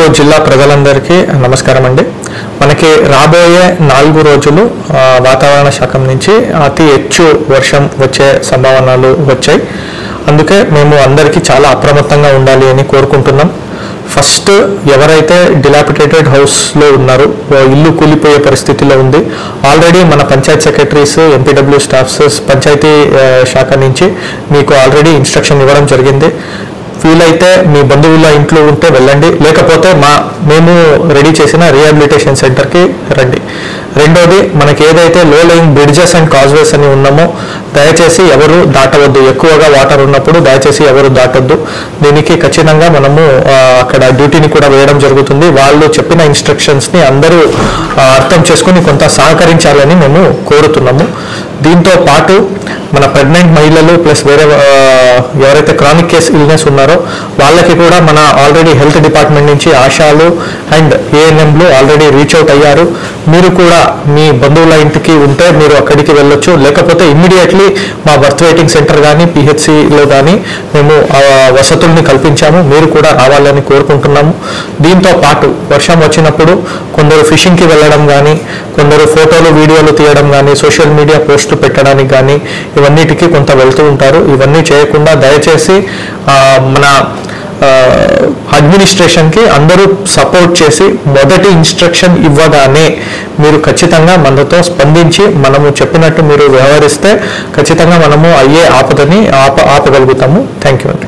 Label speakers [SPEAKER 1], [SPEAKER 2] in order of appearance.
[SPEAKER 1] నెల్లూరు జిల్లా ప్రజలందరికీ నమస్కారం అండి. మనకి రాబోయే 4 రోజులు వాతావరణ శాఖ నుంచి అతి ಹೆಚ್ಚు వర్షం వచ్చే సంభావనలు వచ్చాయి. అందుకే మేము అందరికీ చాలా అప్రమత్తంగా ఉండాలి అని కోరుకుంటున్నాం. ఫస్ట్ ఎవరైతే డిలాపిడేటెడ్ హౌస్లో ఉన్నారో ఇల్లు కూలిపోయే పరిస్థితిలో ఉంది. ఆల్రెడీ మన panchayat secretaries, MPW staffs panchayati శాఖ నుంచి మీకు ఆల్రెడీ ఇన్స్ట్రక్షన్ ఇవ్వడం జరిగింది. వీలైతే మీ బంధువుల ఇంట్లో ఉంటే వెళ్ళండి, లేకపోతే మేము రెడీ చేసిన రీహాబిలిటేషన్ సెంటర్కి రండి. రెండోది, మనకి ఏదైతే లో లయింగ్ బ్రిడ్జెస్ అండ్ కాజ్వేస్ అని ఉన్నామో దయచేసి ఎవరు దాటవద్దు. ఎక్కువగా వాటర్ ఉన్నప్పుడు దయచేసి ఎవరు దాటొద్దు. దీనికి ఖచ్చితంగా మనము అక్కడ డ్యూటీని కూడా వేయడం జరుగుతుంది. వాళ్ళు చెప్పిన ఇన్స్ట్రక్షన్స్ని అందరూ అర్థం చేసుకుని కొంత సహకరించాలని మేము కోరుతున్నాము. దీంతో పాటు మన ప్రెగ్నెంట్ మహిళలు ప్లస్ వేరే ఎవరైతే క్రానిక్ కేస్ ఇల్నెస్ ఉన్నారో వాళ్ళకి కూడా మన ఆల్రెడీ హెల్త్ డిపార్ట్మెంట్ నుంచి ఆశాలు అండ్ ఏఎన్ఎంలు ఆల్రెడీ రీచ్ అవుట్ అయ్యారు. మీరు కూడా మీ బంధువుల ఇంటికి ఉంటే మీరు అక్కడికి వెళ్ళొచ్చు, లేకపోతే ఇమ్మీడియట్లీ మా బర్త్ వెయిటింగ్ సెంటర్ కానీ పిహెచ్సిలో కానీ మేము వసతుల్ని కల్పించాము. మీరు కూడా రావాలని కోరుకుంటున్నాము. దీంతో పాటు వర్షం వచ్చినప్పుడు కొందరు ఫిషింగ్కి వెళ్ళడం కానీ, కొందరు ఫోటోలు వీడియోలు తీయడం కానీ, సోషల్ మీడియా పోస్టులు పెట్టడానికి కానీ ఇవన్నిటికీ కొంత వెళ్తూ ఉంటారు. ఇవన్నీ చేయకుండా దయచేసి మన అడ్మినిస్ట్రేషన్కి అందరూ సపోర్ట్ చేసి మొదటి ఇన్స్ట్రక్షన్ ఇవ్వగానే మీరు ఖచ్చితంగా మనతో స్పందించి మనము చెప్పినట్టు మీరు వ్యవహరిస్తే ఖచ్చితంగా మనము అయ్యే ఆపదని ఆపగలుగుతాము. థ్యాంక్ యూ అండి.